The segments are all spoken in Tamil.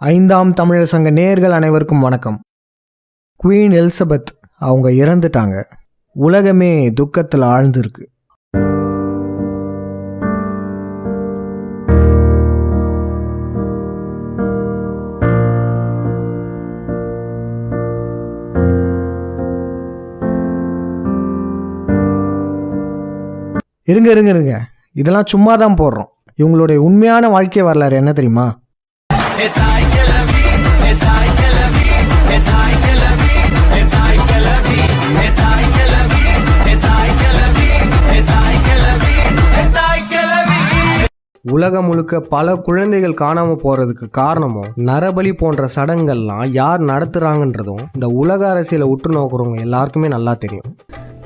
ஐந்தாம் தமிழர் சங்க நேயர்கள் அனைவருக்கும் வணக்கம். குவீன் எலிசபெத் அவங்க இறந்துட்டாங்க. உலகமே துக்கத்தில் ஆழ்ந்திருக்கு. இருங்க, இதெல்லாம் சும்மா தான் போடுறோம். இவங்களுடைய உண்மையான வாழ்க்கை வரலாறு என்ன தெரியுமா? உலகம் முழுக்க பல குழந்தைகள் காணாம போறதுக்கு காரணமும் நரபலி போன்ற சடங்கள்லாம் யார் நடத்துறாங்கன்றதும் இந்த உலக அரசியலை உற்று நோக்குறவங்க எல்லாருக்குமே நல்லா தெரியும்.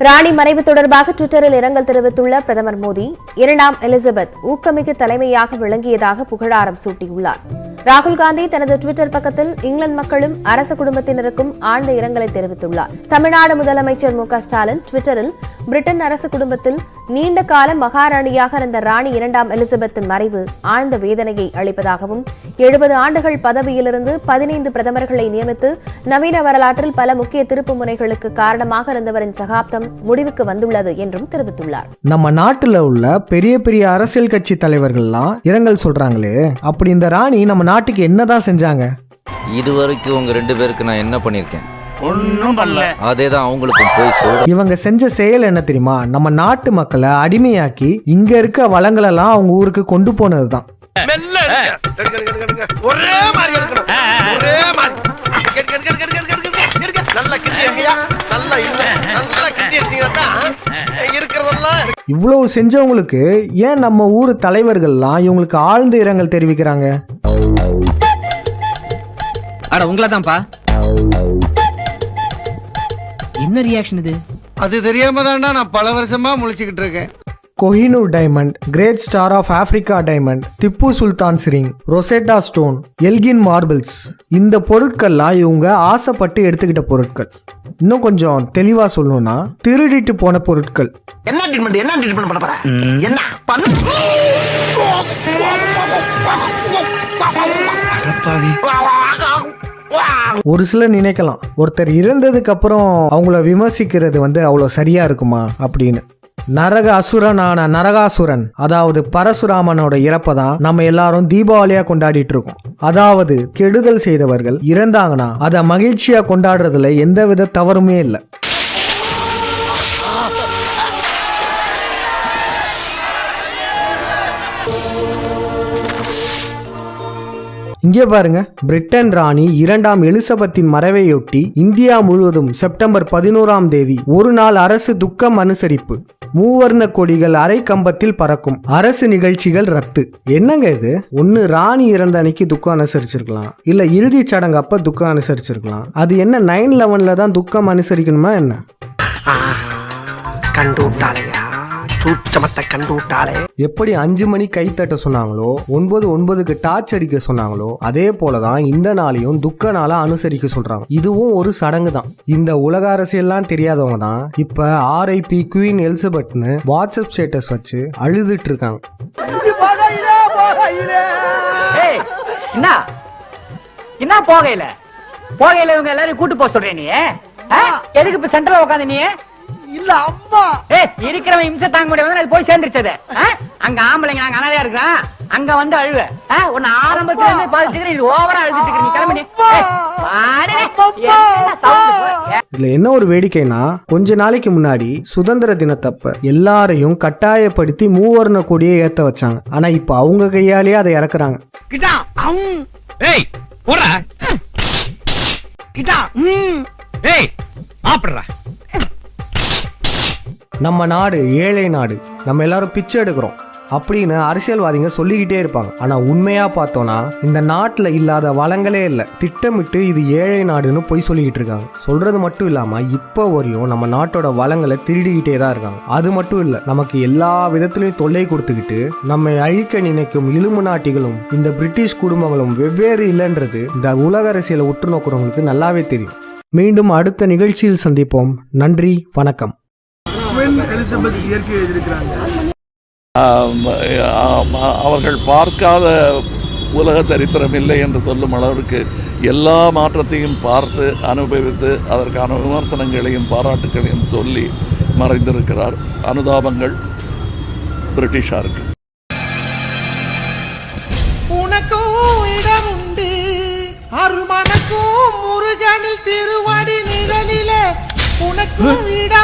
ராணி மறைவு தொடர்பாக ட்விட்டரில் இரங்கல் தெரிவித்துள்ள பிரதமர் மோடி, இரண்டாம் எலிசபெத் ஊக்கமிகு தலைமையாக விளங்கியதாக புகழாரம் சூட்டியுள்ளார். ராகுல் காந்தி தனது ட்விட்டர் பக்கத்தில் இங்கிலாந்து மக்களும் அரச குடும்பத்தினருக்கும் ஆழ்ந்த இரங்கலை தெரிவித்துள்ளார். தமிழ்நாடு முதலமைச்சர் மு.க. ஸ்டாலின் ட்விட்டரில் பிரிட்டன் அரச குடும்பத்தில் நீண்ட கால மகாராணியாக இருந்த ராணி இரண்டாம் எலிசபெத்தின் மறைவு ஆழ்ந்த வேதனையை அளிப்பதாகவும் 70 ஆண்டுகள் பதவியிலிருந்து 15 பிரதமர்களை நியமித்து நவீன வரலாற்றில் பல முக்கிய திருப்பு முனைகளுக்கு காரணமாக இருந்தவரின் சகாப்தம் முடிவுக்கு வந்துள்ளது என்றும் தெரிவித்துள்ளார். நம்ம நாட்டுல உள்ள பெரிய அரசியல் கட்சி தலைவர்கள்லாம் இரங்கல் சொல்றாங்களே, அப்படி இந்த ராணி நம்ம நாட்டுக்கு என்னதான் செஞ்சாங்க? இதுவரைக்கும் உங்க 2 பேருக்கு நான் என்ன பண்ணிருக்கேன்? ஒன்னும் பண்ணல. அதேதான் அவங்களுக்கும் போய் சொல்றேன். இவங்க செஞ்ச செயல் என்ன தெரியுமா? நம்ம நாட்டு மக்களை அடிமையாக்கி இங்க இருக்க வளங்களெல்லாம் அவங்க ஊருக்கு கொண்டு போனதுதான். இவ்வளவு செஞ்சவங்களுக்கு ஏன் நம்ம ஊர் தலைவர்கள்லாம் இவங்களுக்கு ஆழ்ந்த இரங்கல் தெரிவிக்கிறாங்க? அட உங்களதான்ப்பா. என்ன ரியாக்ஷன் இது? அது தெரியாம தான்டா நான் பல வருஷமா முழிச்சுக்கிட்டு இருக்கேன். Kohinoor diamond, great star of Africa diamond, Tipu Sultan ring, Rosetta stone, Elgin marbles, இந்த பொருட்கள்லாம் இவங்க ஆசைப்பட்டு எடுத்துக்கிட்ட பொருட்கள். இன்னும் கொஞ்சம் தெளிவா சொல்லணும்னா திருடிட்டு போன பொருட்கள். என்ன ட்ரீட்மெண்ட் பண்ண போற? என்ன பண்ணு? ஒரு சிலர் நினைக்கலாம், ஒருத்தர் இறந்ததுக்கு அப்புறம் அவங்கள விமர்சிக்கிறது அவ்வளோ சரியா இருக்குமா அப்படின்னு. நரக அசுரனான நரகாசுரன், அதாவது பரசுராமனோட இறப்பதான் நம்ம எல்லாரும் தீபாவளியா கொண்டாடிட்டு இருக்கோம். அதாவது கெடுதல் செய்தவர்கள் இறந்தாங்கன்னா அதை மகிழ்ச்சியா கொண்டாடுறதுல எந்தவித தவறுமே இல்லை. இங்கே பாருங்க, பிரிட்டன் ராணி இரண்டாம் எலிசபெத்தின் மறைவையொட்டி இந்தியா முழுவதும் செப்டம்பர் 11ஆம் தேதி ஒரு நாள் அரசு துக்கம் அனுசரிப்பு. மூவர்ண கொடிகள் அரை கம்பத்தில் பறக்கும். அரசு நிகழ்ச்சிகள் ரத்து. என்னங்க இது? ஒன்னு ராணி இறந்த அன்னைக்கு துக்கம் அனுசரிச்சிருக்கலாம், இல்ல இறுதி சடங்கு அப்ப துக்கம் அனுசரிச்சிருக்கலாம். அது என்ன 9/11 தான் துக்கம் அனுசரிக்கணுமா என்ன? எப்படி 5 மணி கைத்தட்ட சொன்னாங்களோ, 9:09க்கு டார்ச் அடிக்க சொன்னாங்களோ, அதே போலதான் இந்த நாளையும் துக்க நாளா அனுசரிக்க சொல்றாங்க. இதுவும் ஒரு சடங்கு தான். இந்த உலக அரசியல்லாம் தெரியாதவங்க தான் இப்ப RIP குவீன் எலிசபெத்னு வாட்ஸ்அப் ஸ்டேட்டஸ் வச்சு அழுதுட்டு இருக்காங்க. என்ன போகையில இவங்க எல்லாரும் கூட்டு போக சொல்றேன். நீ எதுக்கு இப்ப சென்ட்ரல் உட்காந்து? நீ இல்ல அம்மா இருக்கிறவன் இம்சை தாங்க முடியாது, அது போய் சேர்ந்துருச்சது. அங்க ஆம்பளைங்க நாங்க அனாதையா இருக்கிறான், அங்க வந்து அழுவ. உன்னை ஆரம்பத்துல இருந்து பாதிச்சுக்கிறேன், இது ஓவரா அழுதுட்டு இருக்க. நீ கிளம்பி. இதுல என்ன ஒரு வேடிக்கைனா, கொஞ்ச நாளைக்கு முன்னாடி சுதந்திர தினத்தப்ப எல்லாரையும் கட்டாயப்படுத்தி மூவர்ண கொடியை ஏத்த வச்சாங்க. ஆனா இப்ப அவங்க கையாலேயே அதை இறக்குறாங்க. நம்ம நாடு ஏழை நாடு, நம்ம எல்லாரும் பிச்சை எடுக்கிறோம் அப்படின்னு அரசியல்வாதிங்க சொல்லிக்கிட்டே இருப்பாங்க. ஆனா உண்மையா பார்த்தோம்னா இந்த நாட்டுல இல்லாத வளங்களே இல்லை. திட்டமிட்டு இது ஏழை நாடுன்னு போய் சொல்லிக்கிட்டு இருக்காங்க. சொல்றது மட்டும் இல்லாம இப்ப வரையும் நம்ம நாட்டோட வளங்களை திருடிக்கிட்டே தான் இருக்காங்க. அது மட்டும் இல்ல, நமக்கு எல்லா விதத்திலையும் தொல்லை கொடுத்துக்கிட்டு நம்மை அழிக்க நினைக்கும் இலும்பு நாட்டிகளும் இந்த பிரிட்டிஷ் குடும்பங்களும் வெவ்வேறு இல்லைன்றது இந்த உலக அரசியலை உற்று நோக்கிறவங்களுக்கு நல்லாவே தெரியும். மீண்டும் அடுத்த நிகழ்ச்சியில் சந்திப்போம். நன்றி, வணக்கம். எலிசபெத் இயற்கை எழுதியிருக்கிறாங்க. அவர்கள் பார்க்காத உலக சரித்திரம் இல்லை என்று சொல்லும் அளவிற்கு எல்லா மாற்றத்தையும் பார்த்து அனுபவித்து அதற்கான விமர்சனங்களையும் பாராட்டுகளையும் சொல்லி மறைந்திருக்கிறார். அனுதாபங்கள் பிரிட்டிஷாருக்கு. உனக்கும் இடம் உண்டு அருள்மனக்கும் முருகனில் திருவடி நிழலிலே உனக்கும் இடம்